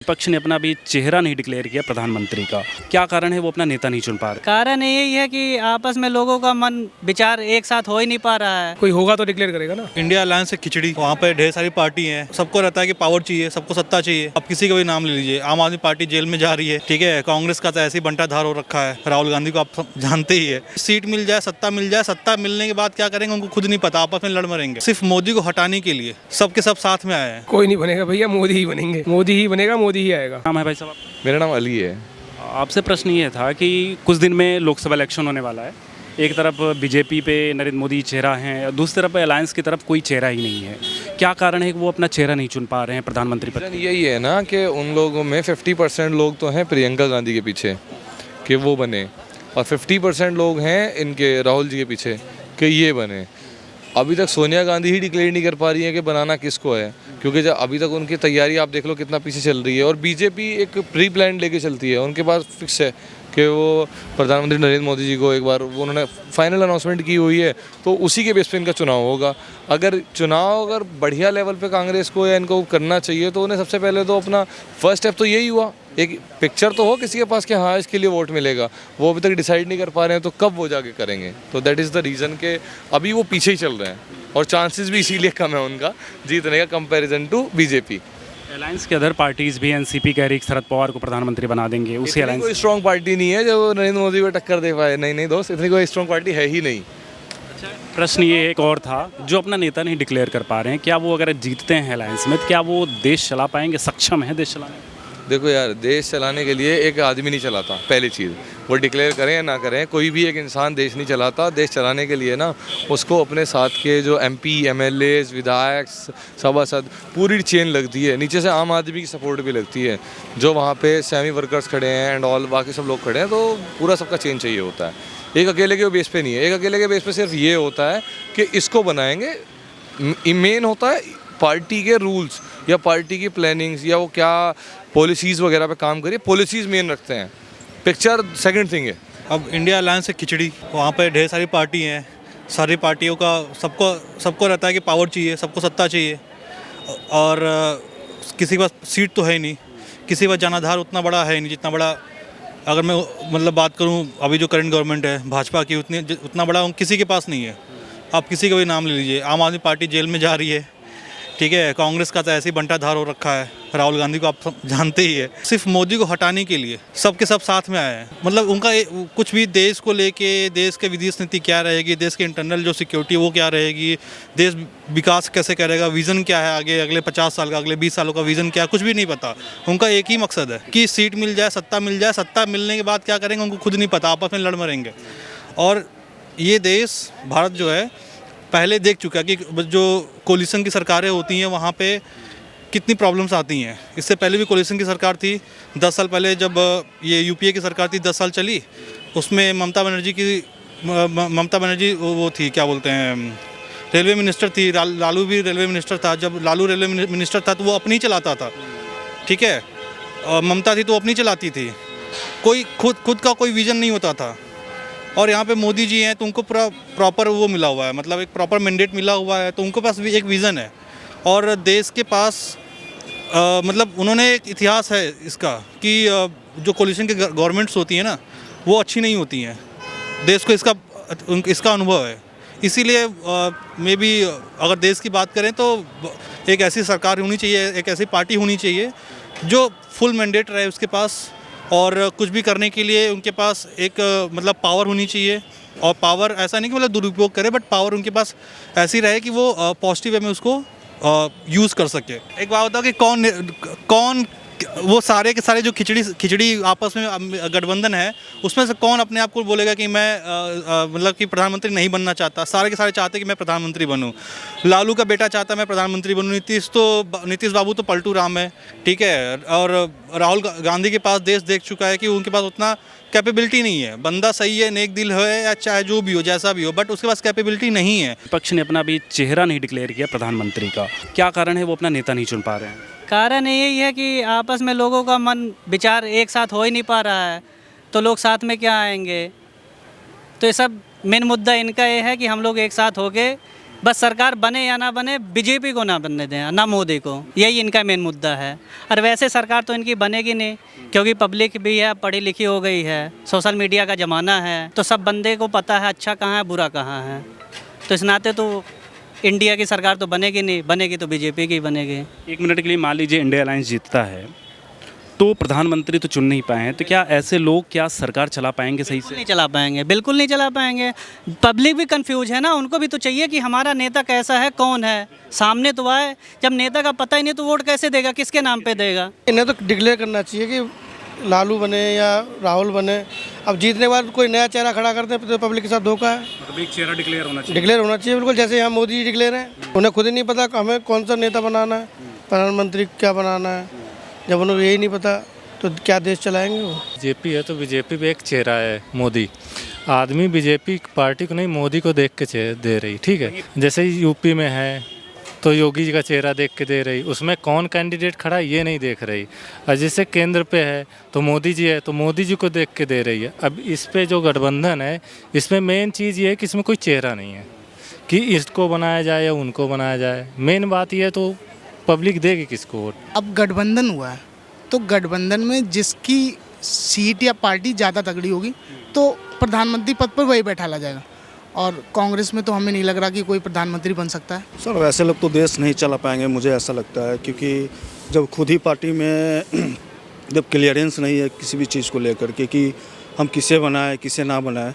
विपक्ष ने अपना अभी चेहरा नहीं डिक्लेयर किया प्रधानमंत्री का। क्या कारण है वो अपना नेता नहीं चुन पा रहे? कारण यही है कि आपस में लोगों का मन विचार एक साथ हो ही नहीं पा रहा है। कोई होगा तो डिक्लेयर करेगा ना। इंडिया अलायंस से खिचड़ी, वहाँ पे ढेर सारी पार्टी है, सबको रहता है कि पावर चाहिए, सबको सत्ता चाहिए। अब किसी का भी नाम ले लीजिए, आम आदमी पार्टी जेल में जा रही है, ठीक है। कांग्रेस का तो ऐसे ही बंटाधार हो रखा है, राहुल गांधी को आप जानते ही है। सीट मिल जाए, सत्ता मिल जाए, सत्ता मिलने के बाद क्या करेंगे उनको खुद नहीं पता, आपस में लड़ मरेंगे। सिर्फ मोदी को हटाने के लिए सबके सब साथ में आए हैं। कोई नहीं बनेगा भैया, मोदी ही बनेंगे, मोदी ही बनेगा, मोदी ही आएगा। नाम है भाई साहब? मेरा नाम अली है। आपसे प्रश्न ये था कि कुछ दिन में लोकसभा इलेक्शन होने वाला है। एक तरफ बीजेपी पे नरेंद्र मोदी चेहरा हैं और दूसरी तरफ अलायंस की तरफ कोई चेहरा ही नहीं है। क्या कारण है कि वो अपना चेहरा नहीं चुन पा रहे हैं प्रधानमंत्री पद? यही है ना कि उन लोगों में 50% लोग तो हैं प्रियंका गांधी के पीछे कि वो बने, और 50% लोग हैं इनके राहुल जी के पीछे कि ये बने। अभी तक सोनिया गांधी ही डिक्लेयर नहीं कर पा रही है कि बनाना किसको है, क्योंकि जब अभी तक उनकी तैयारी आप देख लो कितना पीछे चल रही है। और बीजेपी एक प्री प्लान लेके चलती है, उनके पास फिक्स है कि वो प्रधानमंत्री नरेंद्र मोदी जी को एक बार वो उन्होंने फाइनल अनाउंसमेंट की हुई है, तो उसी के बेस पे इनका चुनाव होगा। अगर बढ़िया लेवल पे कांग्रेस को या इनको करना चाहिए तो उन्हें सबसे पहले तो अपना फर्स्ट स्टेप तो यही हुआ, एक पिक्चर तो हो किसी के पास कि हाँ इसके लिए वोट मिलेगा। वो अभी तक डिसाइड नहीं कर पा रहे हैं, तो कब वो जाके करेंगे? तो दैट इज़ द रीज़न के अभी वो पीछे ही चल रहे हैं, और चांसेस भी इसीलिए कम है उनका जीतने का कंपैरिजन टू बीजेपी। अलायंस के अदर पार्टीज भी, एनसीपी कह रही है शरद पवार को प्रधानमंत्री बना देंगे। उसी अलायंस कोई स्ट्रॉन्ग पार्टी नहीं है जो नरेंद्र मोदी को टक्कर दे पाए। नहीं दोस्त, इतनी कोई स्ट्रॉन्ग पार्टी है ही नहीं। प्रश्न ये एक और था, जो अपना नेता नहीं डिक्लेयर कर पा रहे हैं, क्या वो अगर जीतते हैं अलायंस में तो क्या वो देश चला पाएंगे, सक्षम है देश चलाने? देखो यार, देश चलाने के लिए एक आदमी नहीं चलाता। पहली चीज़, वो डिक्लेयर करें या ना करें, कोई भी एक इंसान देश नहीं चलाता। देश चलाने के लिए ना उसको अपने साथ के जो MP, MLAs, विधायक, सभासद, पूरी चेन लगती है। नीचे से आम आदमी की सपोर्ट भी लगती है, जो वहाँ पे सेमी वर्कर्स खड़े हैं एंड ऑल, बाकी सब लोग खड़े हैं, तो पूरा सबका चेन चाहिए होता है। एक अकेले के बेस पे नहीं है। एक अकेले के बेस पे सिर्फ ये होता है कि इसको बनाएंगे। मेन होता है पार्टी के रूल्स या पार्टी की प्लानिंग्स या वो क्या पॉलिसीज़ वगैरह पे काम करिए। पॉलिसीज़ मेन रखते हैं, पिक्चर सेकंड थिंग है। अब इंडिया अलायंस से खिचड़ी, वहाँ पे ढेर सारी पार्टी हैं, सारी पार्टियों का सबको रहता है कि पावर चाहिए, सबको सत्ता चाहिए। और किसी के पास सीट तो है ही नहीं, किसी के पास जनाधार उतना बड़ा है ही नहीं जितना बड़ा, अगर मैं मतलब बात करूं अभी जो करंट गवर्नमेंट है भाजपा की, उतना बड़ा किसी के पास नहीं है। आप किसी का भी नाम ले लीजिए, आम आदमी पार्टी जेल में जा रही है, ठीक है। कांग्रेस का तो ऐसे ही बंटाधार हो रखा है, राहुल गांधी को आप जानते ही है। सिर्फ मोदी को हटाने के लिए सबके सब साथ में आए हैं। मतलब उनका कुछ भी देश को लेके, देश के विदेश नीति क्या रहेगी, देश के इंटरनल जो सिक्योरिटी वो क्या रहेगी, देश विकास कैसे करेगा, विज़न क्या है आगे अगले 50 साल का, अगले 20 सालों का विज़न क्या है, कुछ भी नहीं पता। उनका एक ही मकसद है कि सीट मिल जाए, सत्ता मिल जाए, सत्ता मिलने के बाद क्या करेंगे उनको खुद नहीं पता, आपस में लड़ मरेंगे। और ये देश भारत जो है पहले देख चुका है कि जो कोलिशन की सरकारें होती हैं वहाँ पे कितनी प्रॉब्लम्स आती हैं। इससे पहले भी कोलिशन की सरकार थी 10 साल पहले, जब ये UPA की सरकार थी 10 साल चली, उसमें ममता बनर्जी वो थी, क्या बोलते हैं, रेलवे मिनिस्टर थी। लालू भी रेलवे मिनिस्टर था। जब लालू रेलवे मिनिस्टर था तो वो अपनी चलाता था, ठीक है। और ममता थी तो अपनी चलाती थी, कोई खुद का कोई विज़न नहीं होता था। और यहाँ पे मोदी जी हैं तो उनको पूरा प्रॉपर वो मिला हुआ है, मतलब एक प्रॉपर मैंडेट मिला हुआ है, तो उनके पास भी एक विज़न है। और देश के पास मतलब उन्होंने एक इतिहास है इसका कि जो कोलिशन की गवर्नमेंट्स होती हैं ना वो अच्छी नहीं होती हैं। देश को इसका अनुभव है। इसीलिए मे बी अगर देश की बात करें तो एक ऐसी सरकार होनी चाहिए, एक ऐसी पार्टी होनी चाहिए जो फुल मैंडेट रहे उसके पास, और कुछ भी करने के लिए उनके पास एक मतलब पावर होनी चाहिए। और पावर ऐसा नहीं कि मतलब दुरुपयोग करे, बट पावर उनके पास ऐसी रहे कि वो पॉजिटिव वे में उसको यूज़ कर सके। एक बात बताओ कि कौन वो सारे के सारे जो खिचड़ी आपस में गठबंधन है, उसमें से कौन अपने आप को बोलेगा कि मैं मतलब कि प्रधानमंत्री नहीं बनना चाहता? सारे के सारे चाहते हैं कि मैं प्रधानमंत्री बनूं। लालू का बेटा चाहता है मैं प्रधानमंत्री बनूं, नीतीश बाबू तो पलटू राम है, ठीक है। और राहुल गांधी के पास देश देख चुका है कि उनके पास उतना कैपेबिलिटी नहीं है। बंदा सही है, नेक दिल है, या चाहे जो भी हो, जैसा भी हो, बट उसके पास कैपेबिलिटी नहीं है। विपक्ष ने अपना अभी चेहरा नहीं डिक्लेयर किया प्रधानमंत्री का। क्या कारण है वो अपना नेता नहीं चुन पा रहे हैं? कारण यही है कि आपस में लोगों का मन विचार एक साथ हो ही नहीं पा रहा है, तो लोग साथ में क्या आएंगे? तो ये सब मेन मुद्दा इनका ये है कि हम लोग एक साथ होके बस सरकार बने या ना बने, बीजेपी को ना बनने दें, ना मोदी को, यही इनका मेन मुद्दा है। और वैसे सरकार तो इनकी बनेगी नहीं, क्योंकि पब्लिक भी है, पढ़ी लिखी हो गई है, सोशल मीडिया का ज़माना है, तो सब बंदे को पता है अच्छा कहाँ है बुरा कहाँ है। तो इस नाते तो इंडिया की सरकार तो बनेगी नहीं, बनेगी तो बीजेपी की बनेगी। 1 मिनट के लिए मान लीजिए इंडिया अलायंस जीतता है तो प्रधानमंत्री तो चुन नहीं पाए हैं, तो क्या ऐसे लोग क्या सरकार चला पाएंगे सही बिल्कुल से? नहीं चला पाएंगे, बिल्कुल नहीं चला पाएंगे। पब्लिक भी कंफ्यूज है ना, उनको भी तो चाहिए कि हमारा नेता कैसा है, कौन है, सामने तो आए। जब नेता का पता ही नहीं तो वोट कैसे देगा, किसके नाम पे देगा? इन्हें तो डिक्लेयर करना चाहिए कि लालू बने या राहुल बने। अब जीतने के बाद कोई नया चेहरा खड़ा करते हैं तो पब्लिक के साथ धोखा है। मतलब एक चेहरा डिक्लेयर होना चाहिए। डिक्लेयर होना चाहिए बिल्कुल, जैसे यहाँ मोदी जी डिक्लेयर हैं। उन्हें खुद ही नहीं पता कि हमें कौन सा नेता बनाना है, प्रधानमंत्री क्या बनाना है। जब उन्हें यही नहीं पता तो क्या देश चलाएंगे वो? बीजेपी है तो बीजेपी पे एक चेहरा है मोदी। आदमी बीजेपी पार्टी को नहीं, मोदी को देख के दे रही, ठीक है। जैसे यूपी में है तो योगी जी का चेहरा देख के दे रही, उसमें कौन कैंडिडेट खड़ा है ये नहीं देख रही। और जैसे केंद्र पे है तो मोदी जी है तो मोदी जी को देख के दे रही है। अब इस पे जो गठबंधन है इसमें मेन चीज़ ये है कि इसमें कोई चेहरा नहीं है कि इसको बनाया जाए या उनको बनाया जाए। मेन बात ये है तो पब्लिक देगी किसको वोट। अब गठबंधन हुआ है तो गठबंधन में जिसकी सीट या पार्टी ज़्यादा तगड़ी होगी तो प्रधानमंत्री पद पर वही बैठा ला जाएगा। और कांग्रेस में तो हमें नहीं लग रहा कि कोई प्रधानमंत्री बन सकता है। सर वैसे लोग तो देश नहीं चला पाएंगे, मुझे ऐसा लगता है, क्योंकि जब खुद ही पार्टी में जब क्लियरेंस नहीं है किसी भी चीज़ को लेकर के कि हम किसे बनाए किसे ना बनाए,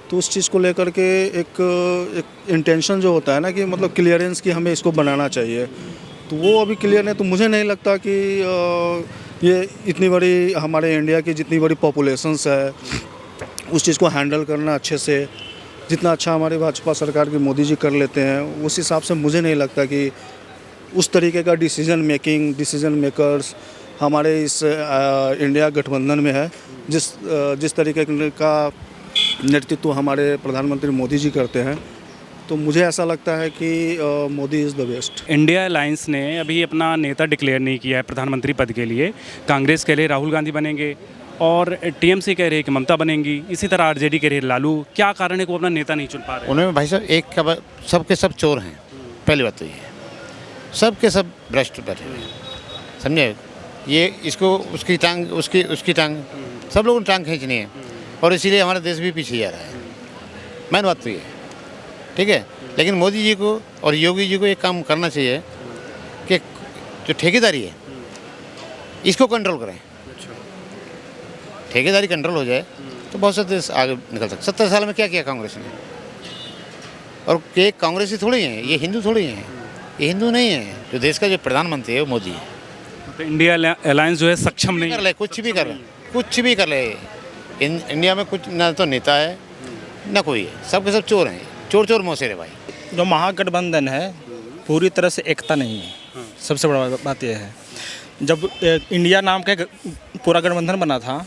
तो उस चीज़ को लेकर के एक इंटेंशन जो होता है ना कि मतलब क्लियरेंस कि हमें इसको बनाना चाहिए, तो वो अभी क्लियर नहीं। तो मुझे नहीं लगता कि ये इतनी बड़ी हमारे इंडिया की जितनी बड़ी पॉपुलेशंस है उस चीज़ को हैंडल करना अच्छे से, जितना अच्छा हमारी भाजपा सरकार की मोदी जी कर लेते हैं, उस हिसाब से मुझे नहीं लगता कि उस तरीके का डिसीजन मेकर्स हमारे इस इंडिया गठबंधन में है। जिस तरीके का नेतृत्व हमारे प्रधानमंत्री मोदी जी करते हैं, तो मुझे ऐसा लगता है कि Modi is the best. India alliance ने अभी अपना नेता डिक्लेयर नहीं किया है प्रधानमंत्री पद के लिए। कांग्रेस के लिए राहुल गांधी बनेंगे और टीएमसी कह रही है कि ममता बनेंगी, इसी तरह आरजेडी कह रही है लालू। क्या कारण है कि वो अपना नेता नहीं चुन पा रहे? उनमें भाई साहब एक का सब के सब चोर हैं। पहली बात तो ये है, सब के सब भ्रष्ट बैठे हुए हैं, समझे। ये इसको उसकी टांग सब लोगों ने टांग खींचनी है और इसीलिए हमारा देश भी पीछे जा रहा है। मेन बात तो ये है, ठीक है। लेकिन मोदी जी को और योगी जी को एक काम करना चाहिए कि जो ठेकेदारी है इसको कंट्रोल करें। ठेकेदारी कंट्रोल हो जाए तो बहुत से देश आगे निकल सकते। 70 साल में क्या किया कांग्रेस ने? और ये कांग्रेसी थोड़ी हैं, ये हिंदू थोड़ी हैं, ये हिंदू नहीं है। जो देश का जो प्रधानमंत्री है वो मोदी है। तो इंडिया अलायंस जो है सक्षम नहीं कर ले, कुछ भी कर ले। इंडिया में कुछ ना तो नेता है ना कोई है, सब के सब चोर हैं, चोर मौसेरे भाई। जो महागठबंधन है पूरी तरह से एकता नहीं है। सबसे बड़ा बात यह है, जब इंडिया नाम का पूरा गठबंधन बना था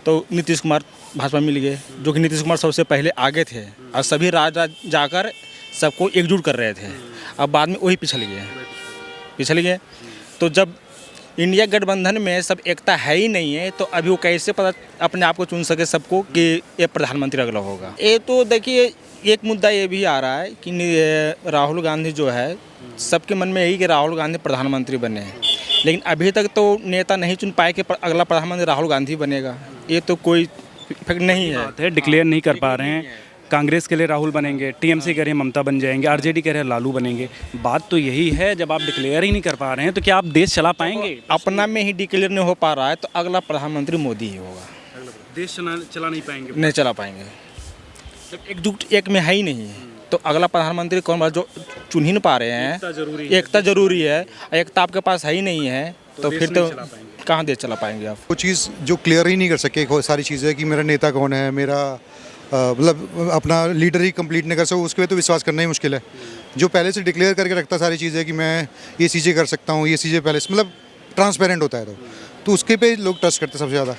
तो नीतीश कुमार भाजपा मिल गए, जो कि नीतीश कुमार सबसे पहले आगे थे और सभी राज्य जाकर सबको एकजुट कर रहे थे। अब बाद में वही पिछल गए। तो जब इंडिया गठबंधन में सब एकता है ही नहीं है तो अभी वो कैसे पता अपने आप को चुन सके सबको कि ये प्रधानमंत्री अगला होगा? ये तो देखिए एक मुद्दा ये भी आ रहा है कि राहुल गांधी जो है, सबके मन में यही कि राहुल गांधी प्रधानमंत्री बने हैं, लेकिन अभी तक तो नेता नहीं चुन पाए कि अगला प्रधानमंत्री राहुल गांधी बनेगा। ये तो कोई इफेक्ट नहीं है, डिक्लेयर नहीं कर पा रहे हैं। कांग्रेस के लिए राहुल बनेंगे, टीएमसी कह रहे हैं ममता बन जाएंगे, आरजेडी कह रहे हैं लालू बनेंगे। बात तो यही है, जब आप डिक्लेयर ही नहीं कर पा रहे हैं तो क्या आप देश चला पाएंगे? अपना में ही डिक्लेयर नहीं हो पा रहा है तो अगला प्रधानमंत्री मोदी ही होगा। देश चला नहीं पाएंगे? नहीं चला पाएंगे। जब एकजुट एक में है ही नहीं है तो अगला प्रधानमंत्री कौन बात जो चुन ही नहीं पा रहे हैं। एकता जरूरी है, एकता आपके पास है ही नहीं है तो फिर तो कहाँ देश चला पाएंगे आप? वो चीज़ जो क्लियर ही नहीं कर सके सारी चीज़ें कि मेरा नेता कौन है, मेरा मतलब अपना लीडर ही कंप्लीट नहीं कर सको, उसके पे तो विश्वास करना ही मुश्किल है। जो पहले से डिक्लेयर करके रखता सारी चीज़ें कि मैं ये चीज़ें कर सकता हूँ, ये चीज़ें पहले से मतलब ट्रांसपेरेंट होता है तो उसके पे लोग ट्रस्ट करते सबसे ज़्यादा।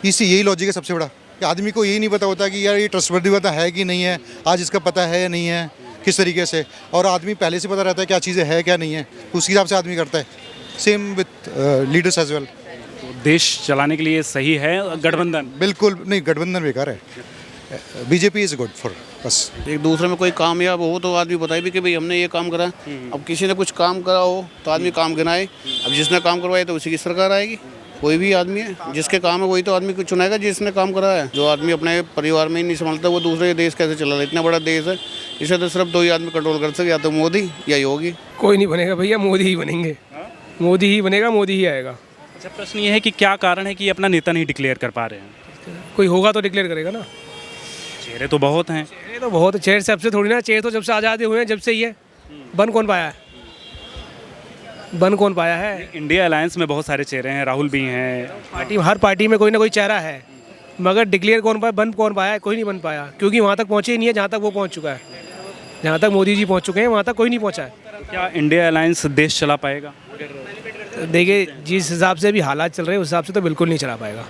यही लॉजिक है सबसे बड़ा कि आदमी को यही नहीं पता होता कि यार ये ट्रस्टवर्दी होता है कि नहीं है, आज इसका पता है या नहीं है, किस तरीके से। और आदमी पहले से पता रहता है क्या चीज़ें है क्या नहीं है, उस हिसाब से आदमी करता है। Same with leaders as well. देश चलाने के लिए सही है गठबंधन? बिल्कुल नहीं, गठबंधन बेकार है। बीजेपी इज़ गुड फॉर बस। एक दूसरे में कोई कामयाब हो तो आदमी बताए भी कि भाई हमने ये काम करा। अब किसी ने कुछ काम करा हो तो आदमी काम गिनाए। अब जिसने काम करवाया तो उसी की सरकार आएगी। कोई भी आदमी है जिसके काम है वही तो आदमी को चुनाएगा जिसने काम करा है। जो आदमी अपने परिवार में ही नहीं संभालता वो दूसरे देश कैसे चला रहा? इतना बड़ा देश है, इसे तो सिर्फ 2 ही आदमी कंट्रोल कर सके, या तो मोदी या योगी। कोई नहीं बनेगा भैया, मोदी ही बनेंगे। मोदी ही बनेगा, मोदी ही आएगा। अच्छा, प्रश्न ये है कि क्या कारण है कि अपना नेता नहीं डिक्लेयर कर पा रहे हैं? कोई होगा तो डिक्लेयर करेगा ना। चेहरे तो बहुत हैं। चेहरे तो बहुत, चेहरे सबसे थोड़ी ना, चेहरे तो जब से आज़ादी हुए हैं जब से ही है। बन कौन पाया है? बन कौन पाया है? इंडिया अलायंस में बहुत सारे चेहरे हैं, राहुल भी हैं। हर पार्टी में कोई ना कोई चेहरा है, मगर डिक्लेयर कौन पाया, बन कौन पाया है? कोई नहीं बन पाया, क्योंकि वहाँ तक पहुँचे ही नहीं है जहाँ तक वो पहुँच चुका है। जहाँ तक मोदी जी पहुँच चुके हैं वहाँ तक कोई नहीं पहुँचा है। क्या इंडिया अलायंस देश चला पाएगा? देखिए, जिस हिसाब से भी हालात चल रहे हैं उस हिसाब से तो बिल्कुल नहीं चला पाएगा।